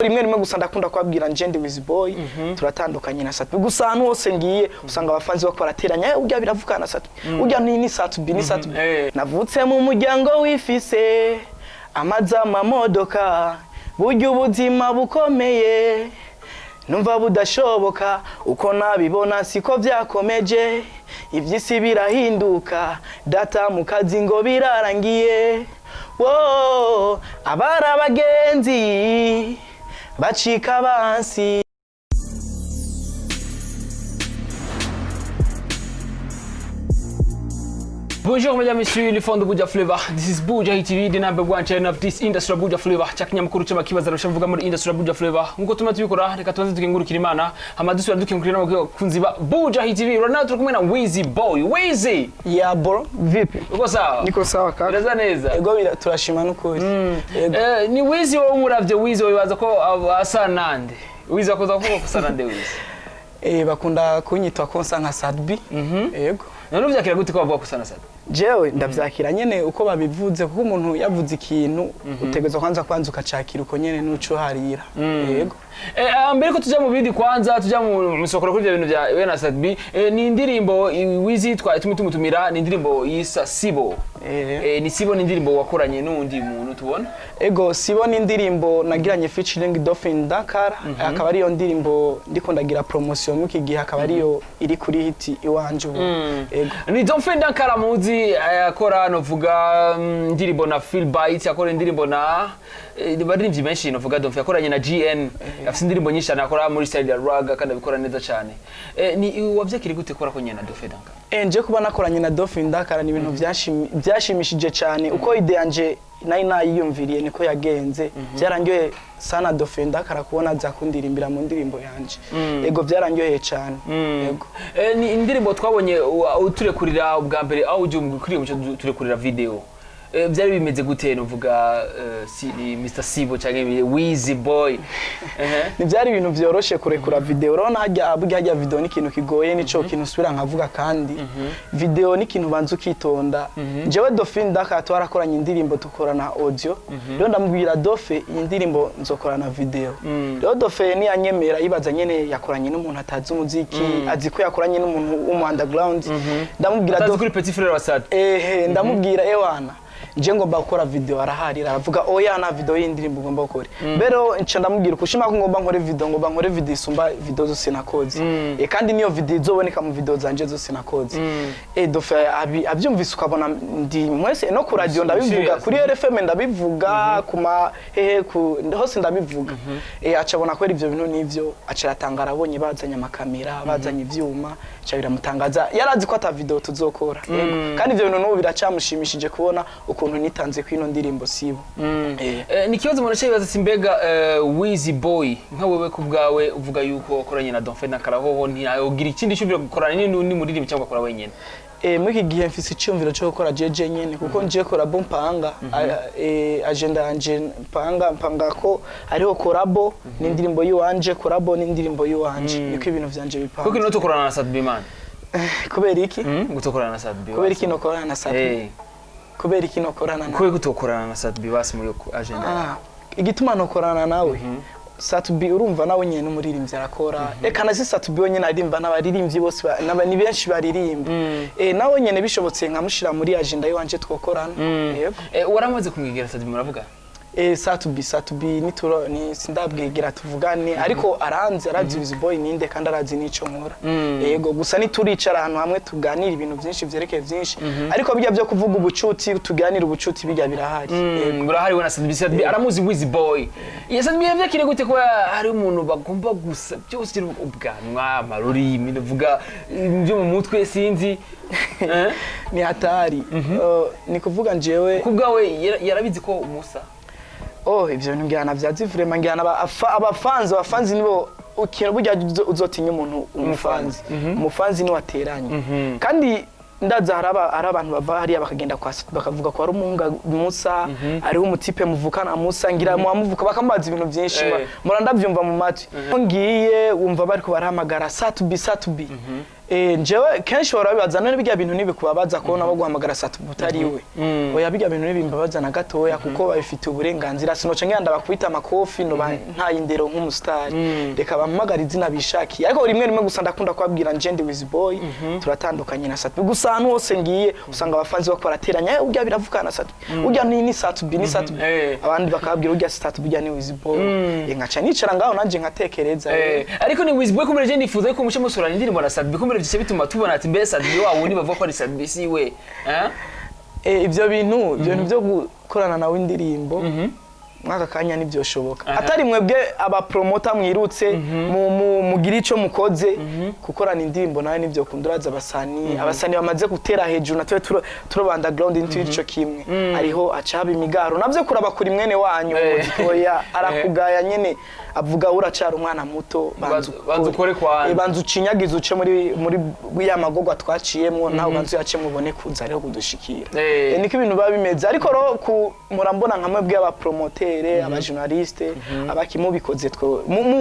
rimwe gusa ndakunda kwabwira njende Wiz Boy turatandukanye na Satubi gusa ahantu hose ngiye usanga abafanzi bako barateranya urya biravukana Satubi urya ni Satubi navutse mu muryango wifise amaza amamodoka burya ubuzima bukomeye numva budashoboka uko nabibona siko vyakomeje ivyisi birahinduka data mu kazi ngo birarangiye wo abara bagenzi bacika bansi. Bonjour mesdames et messieurs les fans de Buja Flavor. This is Bujahit TV, the number one channel of this industry of Buja Flavor. Chakinyamakuru cy'abakibaza rushavuga muri industry of Buja Flavor. Nkuko tuma tubikora reka tubanze tukengurukira Imana. Hama dusubira dukengurukira n'abakunzi ba Bujahit TV. Ronaldo turi kumwe na Wiz Boy. Wiz. Yeah bro, vipi? Uko sawa? Niko sawa kaka. Biraza neza. Ego turashima n'ukuri. Ni Wiz wo muravye Wiz wibaza ko asa nande. Wiz akoza kuvuga ko nande Wiz. Bakunda kunyitwa ko nsa nka Sadbi. Yego. None uvyakira gute ko bavuga ko sana Sadbi? Jewe ndavyakira nyene uko babivuze kuko umuntu yavuze ikintu utegezwe kwanza ukacakira uko nyene nuco harira. Yego. Mbere ko tujya mu bindi kwanza tujya mu misokoro kuri ibintu bya we na Sadbi ni indirimbo Wiz twaye tumutumira ni indirimbo yisa Sibo. Ni Sibo ni indirimbo wakoranye n'undi muntu tubona. Ego Sibo ni indirimbo nagiranye featuring Dolphin Dakar akaba ari yo ndirimbo ndiko ndagira promotion muki gihe akaba ari yo iri kuri hit iwanje ubu. Ego ni Dolphin Dakar muzi akora novuga indirimbo na Feel Bite akora indirimbo na baririmbyi benshi novuga Dolphin akoranye na GN afite indirimbo nyinshi anakora muri style ya rag kandi abikora neza cyane. Ni wavyakiri gute kora ko nyena Dolphin Dakar? Nje kuba nakoranye na Dolphin Dakar ni ibintu byashimishije cyane uko ide yanje nayiyumviriye niko yagenze byarangiye sana Dolphin Dakar kubona zakundirimbira mu ndirimbo yanje. Ego byarangiye cyane. Ego ni indirimbo twabonye uturekurira ubwa mbere audio kuri mu turekurira video. Byari bimeze gute novuga Mr Sibo cyangwa Wiz Boy? Ni byari ibintu byoroshe kurekura video rona hajya video ni ikintu kigoye nico kintu usubira nkavuga kandi video ni ikintu banza ukitonda. Jewe Dolphin Dakar twarakoranye indirimbo tukorana audio rero ndamubwira Dolphin iyi ndirimbo nzokorana video. Rero Dolphin ni anyemera yibaza nyene yakoranye n'umuntu atazi umuziki azi ko yakoranye n'umuntu underground. Ndamubwira Dolphin kuri Petit Frère wa Sad. Ndamubwira ewana nje ngomba gukora video araharira aravuga oya na video y'indirimbo ngomba gukora. Bero nca ndamubwira kushima ko ngomba nkore video isumba video zose nakoze. Kandi niyo video izoboneka mu video zanje zose nakoze. Dolphin abyumvise ukabona ndi mwese no ku radio ndabivuga kuri RFM ndabivuga kuma hose ndabivuga. Acabona ko ivyo bintu nivyo aciratanga arabonye bazanye amakamera bazanye ivyuma biramutangaza yarazi ko ata video tuzokora. Kandi ivyo bintu no biracamushimishije kubona ukuntu nitanze kwino ndirimbo Sibo. Ni kibazo umuntu cyabibaza simbega Wiz Boy nka wewe kubgawe uvuga yuko wakoranye na Dolphin Dakar hoho ntiyogira ikindi cyubira gukorana n'undi muririmbi cyangwa akora wenyene. Mwiki gihe mfise icyumviro cyo gukora jeje nyene kuko nje kora bompanga agenda yanje panga ko ariho korabo n'indirimbo yiwanje korabo n'indirimbo yiwanje niko ibintu vyanje bipanga. Kuko no tukorana na Sadbi man. Kubera iki? Gutokorana na Sadbi. Kubera iki no korana na Sadbi? Kubera iki no korana na? Kubera gutokorana na Sadbi basi muri agenda. Igituma no korana nawe Satubi urumva nawe nyene n'umuririmbyi arakora. Eka na Satubi wenyene arimba n'abaririmbyi bose ni benshi baririmba. Nawe nyene bishobotse nkamushira muri agenda yiwanje twokorana. Yego. Waramaze kumwigera Satubi muravuga? Satubi ni sindabwegera tuvugane ariko arazi Wiz Boy ninde kandi arazi nico nkora. Yego gusa nituricara ahantu hamwe tuganira ibintu byinshi vyerekeye byinshi ariko bijya byo kuvuga ubucuti tuganira ubucuti bijya birahari. Burahari wona Sadbi aramuzi Wiz Boy. Sadbi yavyakire gute ko hari umuntu bagomba gusa byose ubwanwa amarurimi ndavuga byo mu mutwe sinzi ni hatari. Ni kuvuga njewe kubgawe yarabizi ko umusa. Ivyo bintu ngana vyazi vraiment ngana abafanzi nibo ukira burya uzotinya umuntu umufanzi ni wateranye. Kandi ndaza hari abantu bava hariya bakagenda kwa bakavuga ko ari umunga Musa ariho umutipe muvukana Musa ngira muvuka bakamubaza ibintu byinshi mura ndavyumva mu matwi ngiye wumva bari ko barahamagara Satubi Njewe kenshi barabibaza none bijya bintu nibikubabaza ko nabo guhamagara Satubi utari we oya bijya bintu nibimbabaza na gatoya kuko babifite uburenganzira sinoce ngenda bakubita amakofi no nta indero nk'umustar reka bampamagara izina bishaki ariko rimwe gusa ndakunda kwabwira njende Wiz Boy turatandukanye na Satubi gusa ahantu hose ngiye usanga abafanzi bako barateranya urya biravukana Satubi urya ni Satubi abandi bakabwira urya Satubi urya ni Wiz Boy ngaca nicara ngaho nanje nkatekereza ariko ni Wiz Boy kumereje nifuza ko mushe musurana indirimbo na Satubi kumereje bituma tubona ati mbese Satubi wa wundi bavuga ko ari Satubi si we ibyo bintu byo gukorana nawe indirimbo mwaka kanya nibyo shoboka atari mwebwe aba promoter mwirutse mugira ico mukoze gukorana indirimbo nawe nibyo kunduraza abasani bamaze gutera hejuru natwe turo underground into ico kimwe ariho acaba imigaro navyo kuraba kuri mwene wanyu muzikoya arakugaya nyene avuga uracara umwana muto banzukore kwa banzu cinyagiza uce muri ya magogwa twaciyemwo naho banzu yace mubone kuza ariho kudushikira niko ibintu babimeze ariko ro murambona nkamwe bw'aba promoter aba journaliste abakimubikoze twe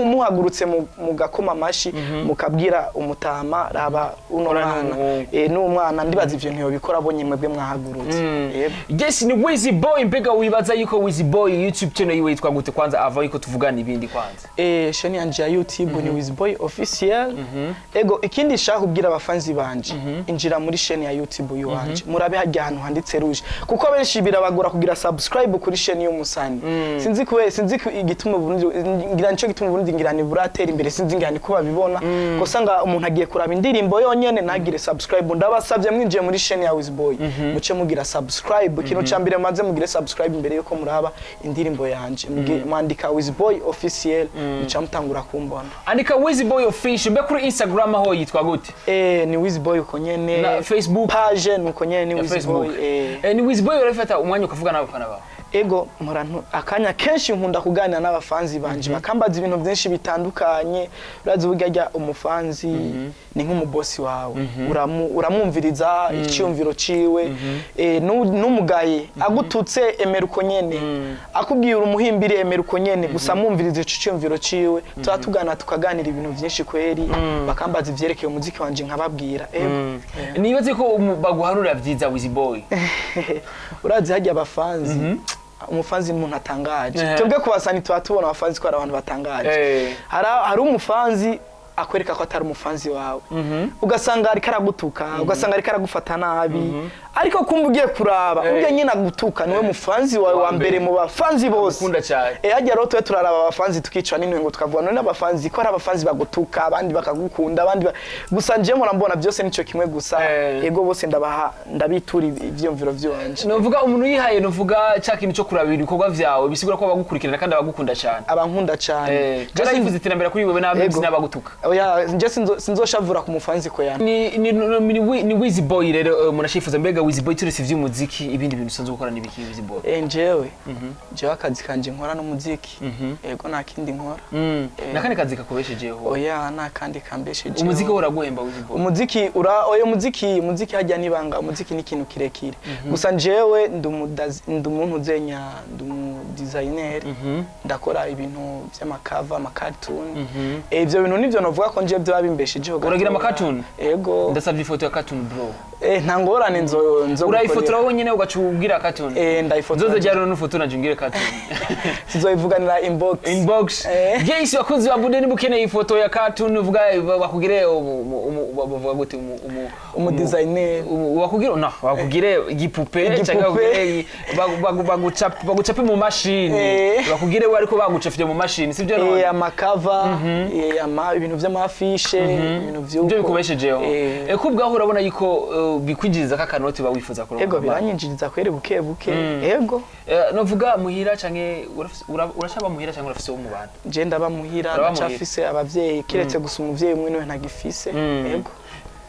muhagurutse mu gakoma mashi mukabwira umutama raba uno mwana n'umwana ndibaza ivyo ntiyo bikora bonye mwebwe mwahagurutse yes ni Wiz Boy mbega wibaza yuko Wiz Boy YouTube channel yiwe yitwa gute kwanza ava yuko tuvugana ibindi kwanza channel yanje ya YouTube ni Wiz Boy official ego ikindi shaka kubwira abafanzi banje injira muri channel ya YouTube yuwanje murabe hajya ahantu handitse rouge kuko benshi birabagora kugira subscribe kuri channel y'umusani sinzi igituma Burundi ngira nico gituma Burundi ngira ni buratera imbere sinzi ngira ni kuba bibona ko sanga umuntu agiye kuraba indirimbo yonyene nagire subscribe ndabasavye mwinjiye muri channel ya Wiz Boy muce mugira subscribe kino cyambere maze mugire subscribe imbere yuko muraba indirimbo yanje mwandika Wiz Boy official muca mutangura kumbona andika Wiz Boy official mbe kuri Instagram aho yitwa gute ni Wiz Boy uko nyene na Facebook page nuko nyene ni Wiz Boy ni Wiz Boy urafata umwanya ukavuga n'abafana bawe ego murantu akanya kenshi nkunda kuganira n'abafanzi banje bakambaza ibintu byinshi bitandukanye urazi burya umufanzi ni nk'umubosi wawe uramwumviriza icyumviro ciwe n'umugaye agututse emera uko nyene akubwira umuhimbire emera uko nyene gusa mwumviriza icyumviro ciwe turatugana tukaganira ibintu byinshi kweri bakambaza ivyerekeye umuziki wanje nkababwira nibaze ko baguhanura vyiza Wiz Boy urazi hajya abafanzi umufanzi umuntu atangaje twebwe kubasani tubona abafanzi ko ari abantu batangaje hari umufanzi akwereka ko atari umufanzi wawe ugasanga ari karagutuka ugasanga ari karagufata nabi ariko kumva ugiye kuraba ubye nyina gutuka niwe mufanzi wawe wa mbere mu bafanzi bose ukunda cyane hajya rero twe turaraba abafanzi tukicwa n'intwengo tukavuga none abafanzi ko ari abafanzi bagutuka abandi bakagukunda abandi gusa nje murambona byose nico kimwe gusa yego bose ndabitura ivyumviro byanje novuga umuntu yihaye novuga cya kintu cyo kuraba ibikorwa vyawe bisigura ko abagukurikirana kandi abagukunda cyane abankunda cyane je yifuza iterambere kuri wewe n'abandi n'abagutuka oya nje sinzoshavura ku mufanzi ko yana ni Wiz Boy rero munashifuza mbega Wiz Boy turese vy'umuziki ibindi bintu usanzwe gukora nibiki Wiz Boy njewe akazi kanje nkora n'umuziki yego nta kindi nkora nakandi kazi kakubeshejeho oya nta kandi kambeshejeho umuziki uraguhemba Wiz Boy umuziki muziki hajya nibanga umuziki ni ikintu kirekire gusa njewe ndumuntu zenya designer ndakora ibintu by'amakava amacartoon ivyo bintu nivyo novuga ko nje byo babimbeshejeho uragira amacartoon yego ndasavye ifoto ya cartoon bro ntangorane nzo urayifotora wonyene ugacubwira cartoon ndayifotora zoze jaro n'ufoto najungire cartoon sizoyivuganira inbox yes bakunzi babude ni bukeneye ifoto ya cartoon uvuga bakugire bavuga gute designer bakugire bakugire igipupe cyangwa bagucape mu machine bakugire ariko bagucafye mu machine sivyo none amakava ibintu vy'amafishe ibintu vy'uko byo bikubeshejeho kubwaho urabona yuko bikwinjiriza kakanoti bawifuza ko ego biranyinjiriza kwere buke ego novuga muhira canke urashaba muhira canke urafise wo mu bana je ndaba muhira ndacafise abavyeyi kiretse gusa umuvyeyi umwe niwe ntagifise ego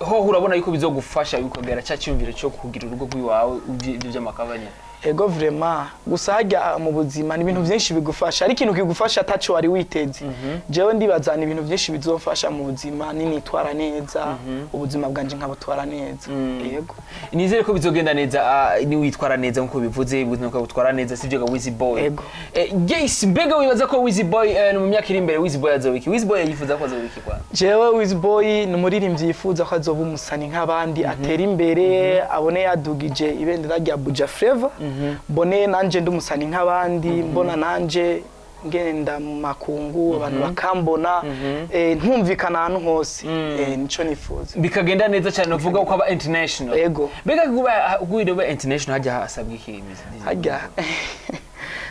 ho urabona yuko bizogufasha bikogera cya cyumviro cyo kugira urugo rwiwawe ibyo by'amakavanya ego vraiment gusa hajya mu buzima ni ibintu byinshi bigufasha ari ikintu kigufasha ataco wari witeze jewe ndibaza ni ibintu byinshi bizofasha mu buzima ninitwara neza ubuzima bwanje nkabutwara neza yego nizere ko bizogenda neza ni witwara neza nkuko bivuze ubuzima bwabutwara neza sivyo ga Wiz Boy Ego. Yes mbega wibaza ko Wiz Boy mu myaka iri imbere Wiz Boy azobiki Wiz Boy yifuza ko azobiki kwa jewe Wiz Boy ni umuririmbyi yifuza ko azoba umusani nk'abandi atera imbere abone yadugije ibendera rya Bujahit bone nanje ndumusani nk'abandi mbona nanje ngenda mu makungu abantu bakambona ntumvikana ahantu hose nico nifuza bikagenda neza cyane uvuga uko aba international ego mbega kuba uba international hajya hasabwa iki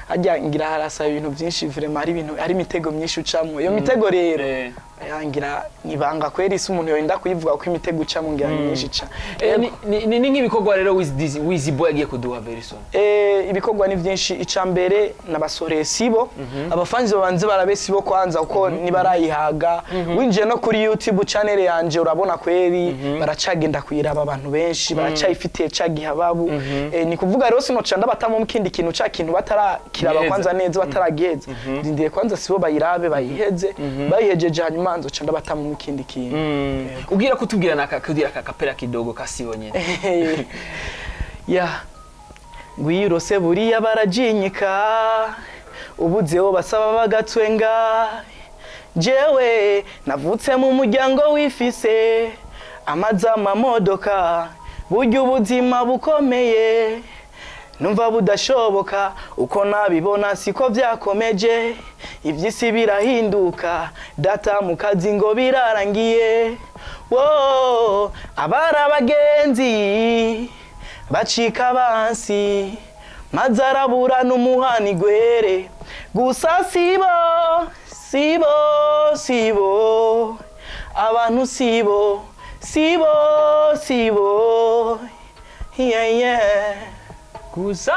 hajya ngira harasaba ibintu byinshi vraiment ari ibintu ari imitego myinshi ucamwe iyo mitego rero yangira nibanga kweri isi umuntu yorinda kuyivuga ko imitego ucamwe ngira myinshi ca ni nk'ibikorwa rero Wiz Boy agiye kuduha very soon ibikorwa ni byinshi icambere nabasore sibo abafanzi babanze barabesibo kwanza uko nibarayihaga winjiye no kuri YouTube channel yanje urabona kweri baracagenda kuyiraba abantu benshi baracayifitiye cagihababu ni kuvuga rero sino canda batamo mukindi kintu ca kintu batarakiraba kwanza neza batarageze ndindiye kwanza sibo bayirabe bayiheze bayihejeje hanyuma nzo canda batamo mukindi kintu ugira kutubwira nakakudira kakapera kidogo kasibo nyene ya ngwirose buriya barajinyika ubuzeo basaba bagatwenga jewe navutse mu muryango wifise amazama modoka burya ubuzima bukomeye numva budashoboka uko nabibona siko byakomeje ivyisi birahinduka data mu kazi ngo birarangiye wo abara bagenzi bacika bansi mazarabura numuhani gwere gusa sibo abantu sibo gusa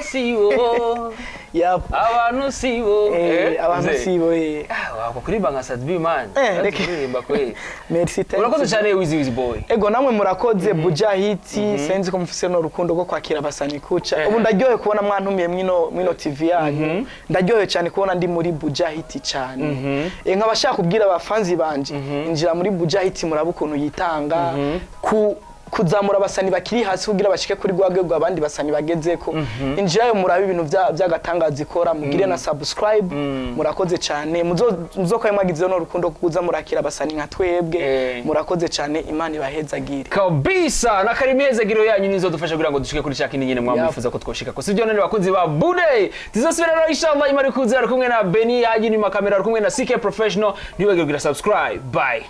sibo yap abantu sibo abantu sibo wako kuririmba nka Sadbi man kuririmba kwe merci thank urakoze cyane Wiz Boy ego namwe murakoze Bujahit senzi ko mufise no rukundo rwo kwakira abasani kuca ubu ndaryohe kubona mwantumiye mwino TV yanyu ndaryohe cyane kubona ndi muri Bujahit cyane nkabashaka kubwira abafanzi banje injira muri Bujahit murabukuntu yitanga kuzamura abasani bakiri hasi kugira bashike kuri gwagwe abandi basani bagezeko injirayo murabe ibintu byagatangaza ikora mugire na subscribe murakoze cyane muzokaye mwagize no rukundo kuza murakira abasani nka twebwe murakoze cyane Imana ibahezagire kabisa na karimihezagiro yanyu nizo dufasha kugira ngo dushike kuri shakini nyene mwamwifuza ko twoshika ko sivyo none bakunzi ba Bude tizosubira inshallah Imana ikuze ari kumwe na Beni haji ni makamera ari kumwe na CK Professional niwegera subscribe bye